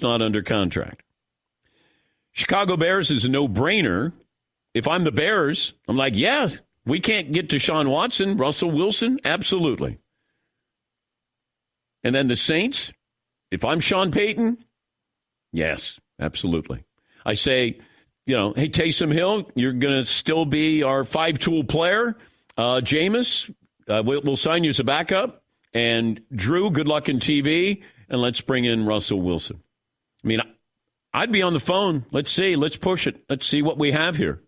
not under contract. Chicago Bears is a no-brainer. If I'm the Bears, I'm like, yeah, we can't get to Deshaun Watson, Russell Wilson, absolutely. And then the Saints, if I'm Sean Payton, yes, absolutely. I say, hey, Taysom Hill, you're going to still be our five-tool player. Jameis, we'll sign you as a backup. And Drew, good luck in TV, and let's bring in Russell Wilson. I mean, I'd be on the phone. Let's see. Let's push it. Let's see what we have here.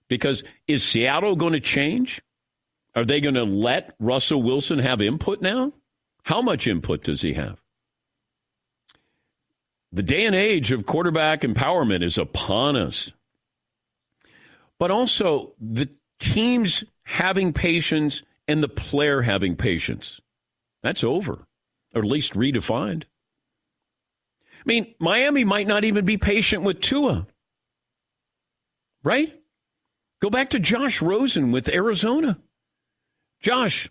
Because is Seattle going to change? Are they going to let Russell Wilson have input now? How much input does he have? The day and age of quarterback empowerment is upon us. But also the teams having patience and the player having patience. That's over, or at least redefined. I mean, Miami might not even be patient with Tua, right? Go back to Josh Rosen with Arizona. Josh,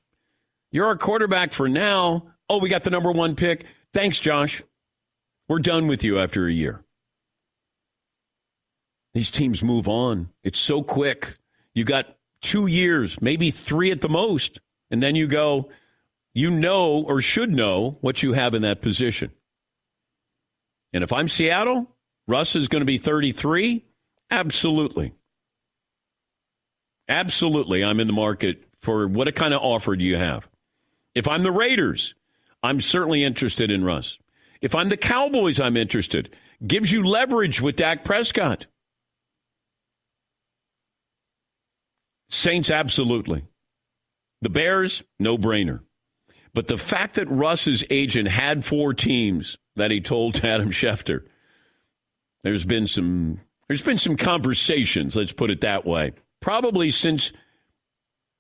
you're our quarterback for now. Oh, we got the number 1 pick. Thanks, Josh. We're done with you after a year. These teams move on. It's so quick. You got 2 years, maybe 3 at the most, and then you go, or should know what you have in that position. And if I'm Seattle, Russ is going to be 33. Absolutely. Absolutely, I'm in the market for what kind of offer do you have? If I'm the Raiders, I'm certainly interested in Russ. If I'm the Cowboys, I'm interested. Gives you leverage with Dak Prescott. Saints, absolutely. The Bears, no-brainer. But the fact that Russ's agent had 4 teams that he told Adam Schefter, there's been some conversations, let's put it that way, probably since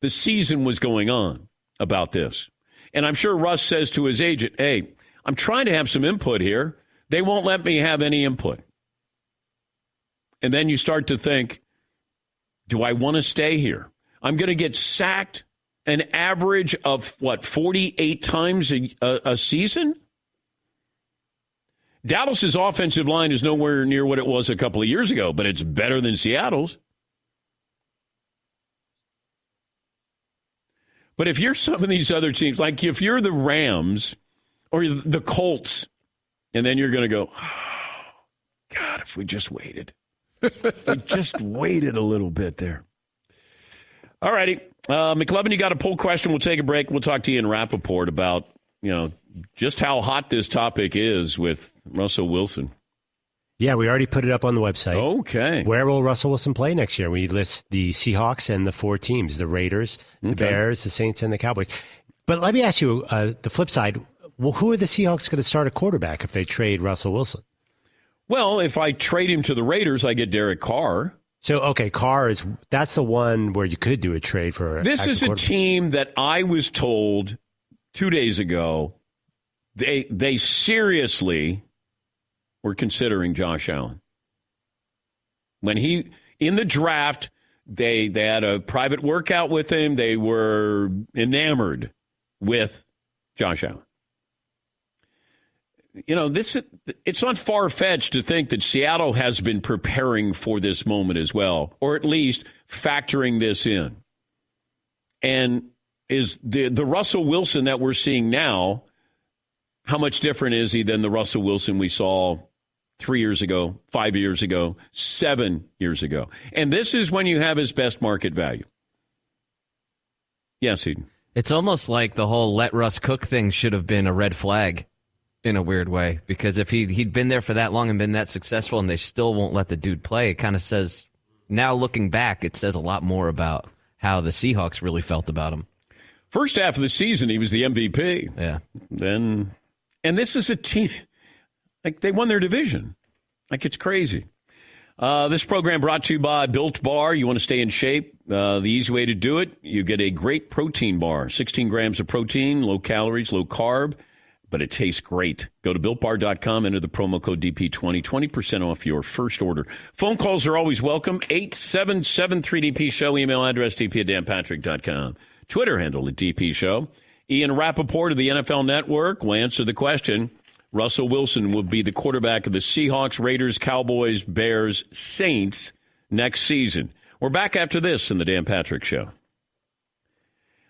the season was going on about this. And I'm sure Russ says to his agent, hey, I'm trying to have some input here. They won't let me have any input. And then you start to think, do I want to stay here? I'm going to get sacked an average of, 48 times a season? Dallas's offensive line is nowhere near what it was a couple of years ago, but it's better than Seattle's. But if you're some of these other teams, like if you're the Rams or the Colts, and then you're going to go, oh, God, if we just waited. If we just waited a little bit there. All righty. McLevin, you got a poll question. We'll take a break. We'll talk to you in Rappaport about, just how hot this topic is with Russell Wilson. Yeah, we already put it up on the website. Okay. Where will Russell Wilson play next year? We list the Seahawks and the 4 teams, the Raiders, the Bears, the Saints, and the Cowboys. But let me ask you the flip side. Well, who are the Seahawks going to start a quarterback if they trade Russell Wilson? Well, if I trade him to the Raiders, I get Derek Carr. So, okay, Carr that's the one where you could do a trade for. This is a team that I was told 2 days ago they seriously were considering Josh Allen. When in the draft, they had a private workout with him. They were enamored with Josh Allen. It's not far-fetched to think that Seattle has been preparing for this moment as well, or at least factoring this in. And is the Russell Wilson that we're seeing now, how much different is he than the Russell Wilson we saw 3 years ago, 5 years ago, 7 years ago? And this is when you have his best market value. Yes, Eden. It's almost like the whole let Russ cook thing should have been a red flag. In a weird way, because if he'd been there for that long and been that successful and they still won't let the dude play, it kind of says, now looking back, it says a lot more about how the Seahawks really felt about him. First half of the season, he was the MVP. Yeah. And this is a team, like they won their division. Like it's crazy. This program brought to you by Built Bar. You want to stay in shape? The easy way to do it, you get a great protein bar, 16 grams of protein, low calories, low carb. But it tastes great. Go to BuiltBar.com, enter the promo code DP20, 20% off your first order. Phone calls are always welcome. 877-3DP-SHOW. Email address dp@danpatrick.com. Twitter handle at DP Show. Ian Rappaport of the NFL Network will answer the question, Russell Wilson will be the quarterback of the Seahawks, Raiders, Cowboys, Bears, Saints next season. We're back after this in the Dan Patrick Show.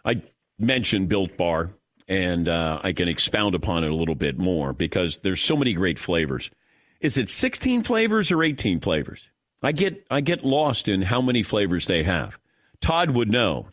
I mentioned Built Bar, and I can expound upon it a little bit more because there's so many great flavors. Is it 16 flavors or 18 flavors? I get lost in how many flavors they have. Todd would know.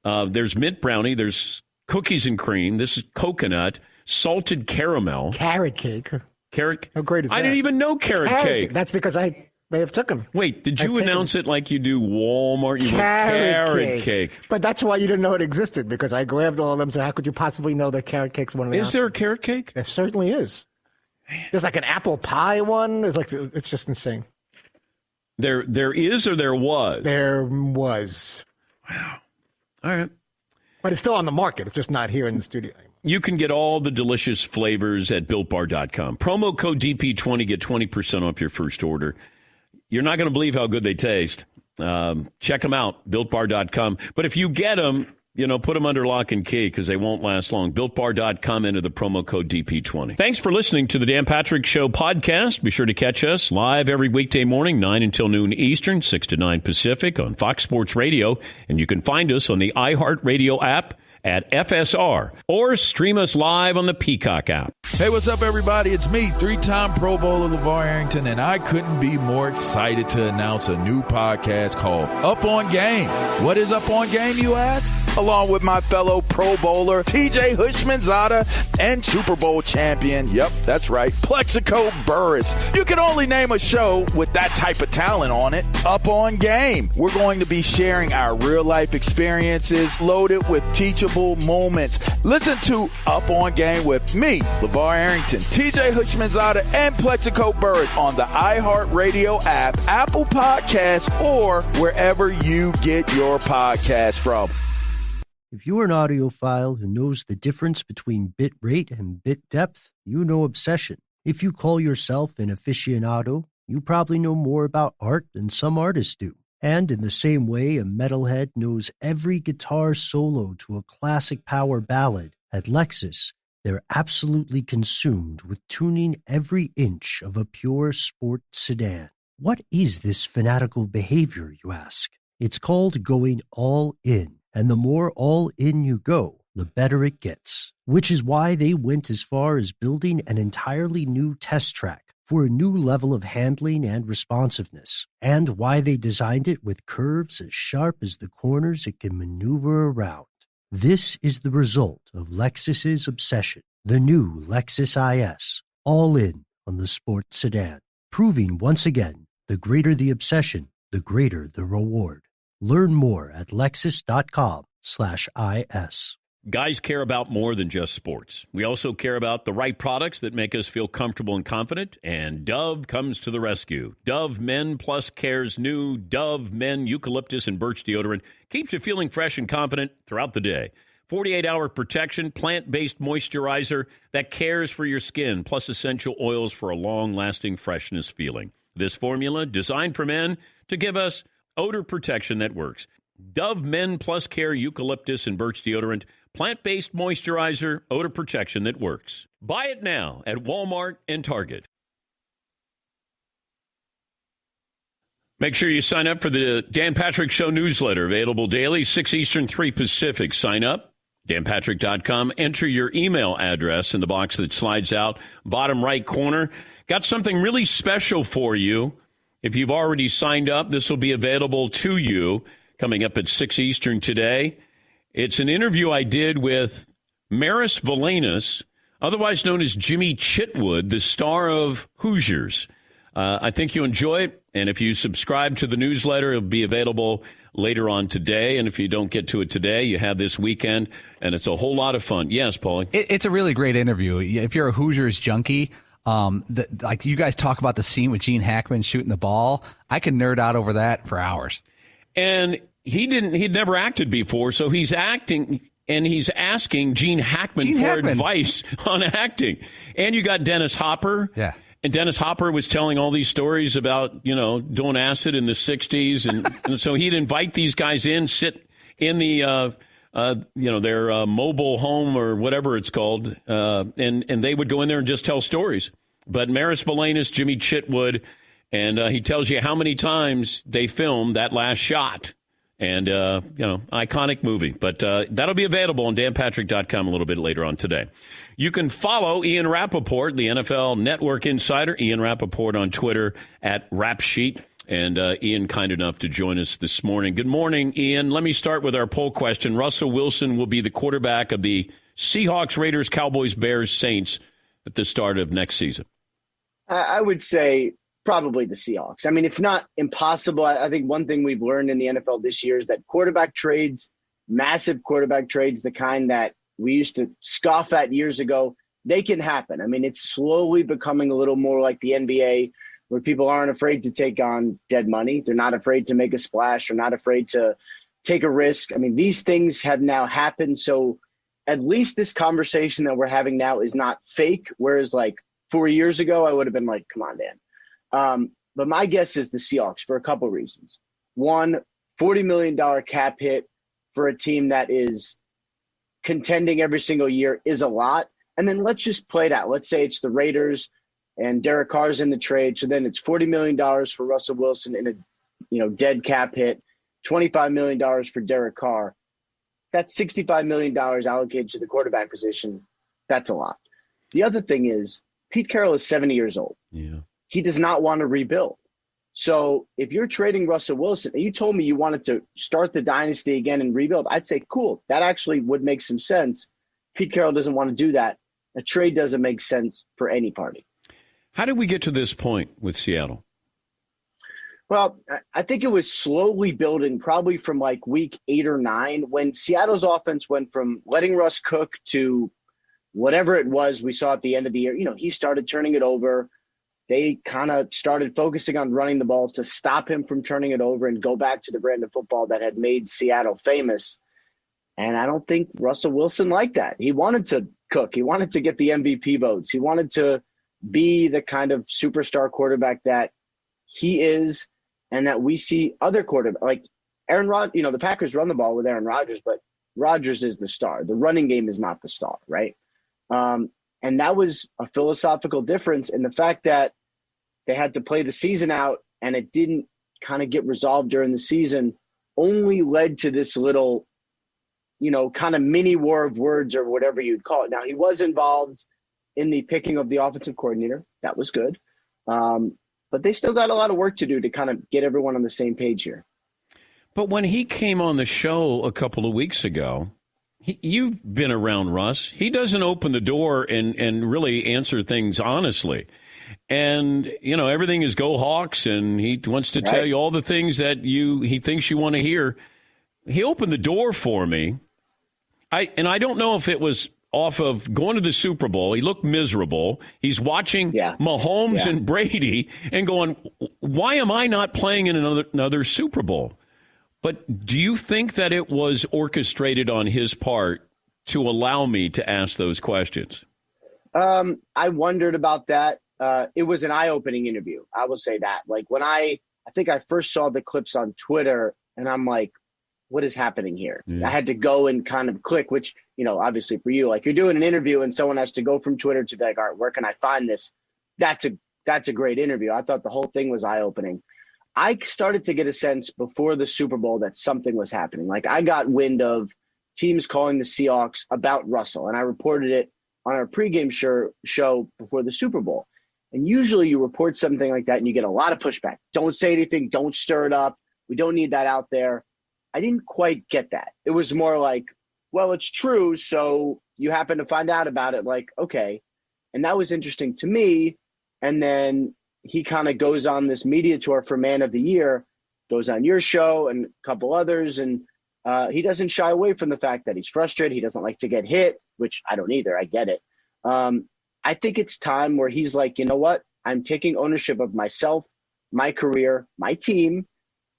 There's mint brownie. There's cookies and cream. This is coconut, salted caramel. Carrot cake. Carrot. How great is that? I didn't even know carrot cake. That's because I may have took them. Wait, did you announce it like you do Walmart? You carrot cake. But that's why you didn't know it existed, because I grabbed all of them. So how could you possibly know that carrot cake's one of the Is there a carrot cake? There certainly is. There's like an apple pie one. It's just insane. There is, or there was? There was. Wow. All right. But it's still on the market. It's just not here in the studio anymore. You can get all the delicious flavors at BuiltBar.com. Promo code DP20, get 20% off your first order. You're not going to believe how good they taste. Check them out, BuiltBar.com. But if you get them, put them under lock and key because they won't last long. BuiltBar.com, enter the promo code DP20. Thanks for listening to the Dan Patrick Show podcast. Be sure to catch us live every weekday morning, 9 until noon Eastern, 6 to 9 Pacific on Fox Sports Radio. And you can find us on the iHeartRadio app at FSR or stream us live on the Peacock app. Hey, what's up, everybody? It's me, three-time Pro Bowler LeVar Arrington, and I couldn't be more excited to announce a new podcast called Up On Game. What is Up On Game, you ask? Along with my fellow Pro Bowler, TJ Hushmanzada, and Super Bowl champion, yep, that's right, Plexico Burris. You can only name a show with that type of talent on it. Up On Game. We're going to be sharing our real-life experiences loaded with teachable moments. Listen to Up On Game with me, LeVar Arrington, TJ Hushmanzada, and Plexico Burris on the iHeartRadio app, Apple Podcasts, or wherever you get your podcasts from. If you're an audiophile who knows the difference between bit rate and bit depth, you know Obsession. If you call yourself an aficionado, you probably know more about art than some artists do. And in the same way a metalhead knows every guitar solo to a classic power ballad, at Lexus, they're absolutely consumed with tuning every inch of a pure sport sedan. What is this fanatical behavior, you ask? It's called going all in. And the more all in you go, the better it gets. Which is why they went as far as building an entirely new test track for a new level of handling and responsiveness, and why they designed it with curves as sharp as the corners it can maneuver around. This is the result of Lexus's obsession, the new Lexus IS, all in on the sports sedan, proving once again, the greater the obsession, the greater the reward. Learn more at lexus.com/IS. Guys care about more than just sports. We also care about the right products that make us feel comfortable and confident, and Dove comes to the rescue. Dove Men Plus Care's new Dove Men Eucalyptus and Birch deodorant keeps you feeling fresh and confident throughout the day. 48-hour protection, plant-based moisturizer that cares for your skin, plus essential oils for a long-lasting freshness feeling. This formula, designed for men to give us odor protection that works. Dove Men Plus Care Eucalyptus and Birch deodorant, plant-based moisturizer, odor protection that works. Buy it now at Walmart and Target. Make sure you sign up for the Dan Patrick Show newsletter, available daily, 6 Eastern, 3 Pacific. Sign up, danpatrick.com. Enter your email address in the box that slides out, bottom right corner. Got something really special for you. If you've already signed up, this will be available to you coming up at 6 Eastern today. It's an interview I did with Maris Valanis, otherwise known as Jimmy Chitwood, the star of Hoosiers. I think you'll enjoy it, and if you subscribe to the newsletter, it'll be available later on today, and if you don't get to it today, you have this weekend, and it's a whole lot of fun. Yes, Paulie? It's a really great interview. If you're a Hoosiers junkie, like you guys talk about the scene with Gene Hackman shooting the ball, I can nerd out over that for hours. And he'd never acted before, so he's acting and he's asking Gene Hackman advice on acting. And you got Dennis Hopper. Yeah. And Dennis Hopper was telling all these stories about, doing acid in the 60s. And so he'd invite these guys in, sit in the their mobile home or whatever it's called, and they would go in there and just tell stories. But Maris Valanis, Jimmy Chitwood, and he tells you how many times they filmed that last shot. And, iconic movie. But that'll be available on danpatrick.com a little bit later on today. You can follow Ian Rappaport, the NFL Network insider, Ian Rappaport on Twitter at Rapsheet. And Ian, kind enough to join us this morning. Good morning, Ian. Let me start with our poll question. Russell Wilson will be the quarterback of the Seahawks, Raiders, Cowboys, Bears, Saints at the start of next season. I would say probably the Seahawks. I mean, it's not impossible. I think one thing we've learned in the NFL this year is that quarterback trades, massive quarterback trades, the kind that we used to scoff at years ago, they can happen. I mean, it's slowly becoming a little more like the NBA, where people aren't afraid to take on dead money. They're not afraid to make a splash or not afraid to take a risk. I mean, these things have now happened. So at least this conversation that we're having now is not fake. Whereas like 4 years ago, I would have been like, come on, Dan. But my guess is the Seahawks for a couple of reasons. One, $40 million cap hit for a team that is contending every single year is a lot. And then let's just play it out. Let's say it's the Raiders and Derek Carr's in the trade. So then it's $40 million for Russell Wilson in a dead cap hit, $25 million for Derek Carr. That's $65 million allocated to the quarterback position. That's a lot. The other thing is Pete Carroll is 70 years old. Yeah. He does not want to rebuild. So if you're trading Russell Wilson, and you told me you wanted to start the dynasty again and rebuild, I'd say, cool. That actually would make some sense. Pete Carroll doesn't want to do that. A trade doesn't make sense for any party. How did we get to this point with Seattle? Well, I think it was slowly building probably from like week 8 or 9 when Seattle's offense went from letting Russ cook to whatever it was we saw at the end of the year. He started turning it over. They kind of started focusing on running the ball to stop him from turning it over and go back to the brand of football that had made Seattle famous. And I don't think Russell Wilson liked that. He wanted to cook. He wanted to get the MVP votes. He wanted to be the kind of superstar quarterback that he is and that we see other quarterbacks. Like Aaron Rodgers, the Packers run the ball with Aaron Rodgers, but Rodgers is the star. The running game is not the star, right? And that was a philosophical difference in the fact that they had to play the season out and it didn't kind of get resolved during the season, only led to this little, kind of mini war of words or whatever you'd call it. Now, he was involved in the picking of the offensive coordinator. That was good. But they still got a lot of work to do to kind of get everyone on the same page here. But when he came on the show a couple of weeks ago, you've been around Russ. He doesn't open the door and really answer things honestly. And, everything is go Hawks, and he wants to tell you all the things that he thinks you want to hear. He opened the door for me. I don't know if it was off of going to the Super Bowl. He looked miserable. He's watching Mahomes and Brady and going, why am I not playing in another Super Bowl? But do you think that it was orchestrated on his part to allow me to ask those questions? I wondered about that. It was an eye-opening interview. I will say that. Like when I think I first saw the clips on Twitter and I'm like, what is happening here? I had to go and kind of click, which, obviously for you, like you're doing an interview and someone has to go from Twitter to be like, all right, where can I find this? That's a great interview. I thought the whole thing was eye-opening. I started to get a sense before the Super Bowl that something was happening. Like I got wind of teams calling the Seahawks about Russell, and I reported it on our pregame show before the Super Bowl. And usually you report something like that and you get a lot of pushback. Don't say anything. Don't stir it up. We don't need that out there. I didn't quite get that. It was more like, well, it's true, so you happen to find out about it. Like, okay. And that was interesting to me. And then he kind of goes on this media tour for Man of the Year, goes on your show and a couple others, and he doesn't shy away from the fact that he's frustrated. He doesn't like to get hit, which I don't either. I get it. I think it's time where he's like, you know what? I'm taking ownership of myself, my career, my team.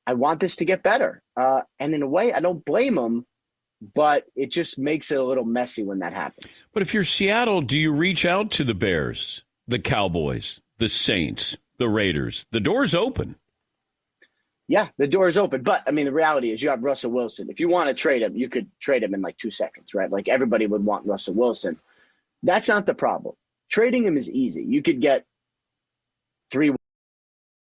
I want this to get better. And in a way, I don't blame him, but it just makes it a little messy when that happens. But if you're Seattle, do you reach out to the Bears, the Cowboys, the Saints, the Raiders? The door's open. Yeah, the door is open. But, I mean, the reality is you have Russell Wilson. If you want to trade him, you could trade him in like 2 seconds, right? Like everybody would want Russell Wilson. That's not the problem. Trading him is easy. You could get 3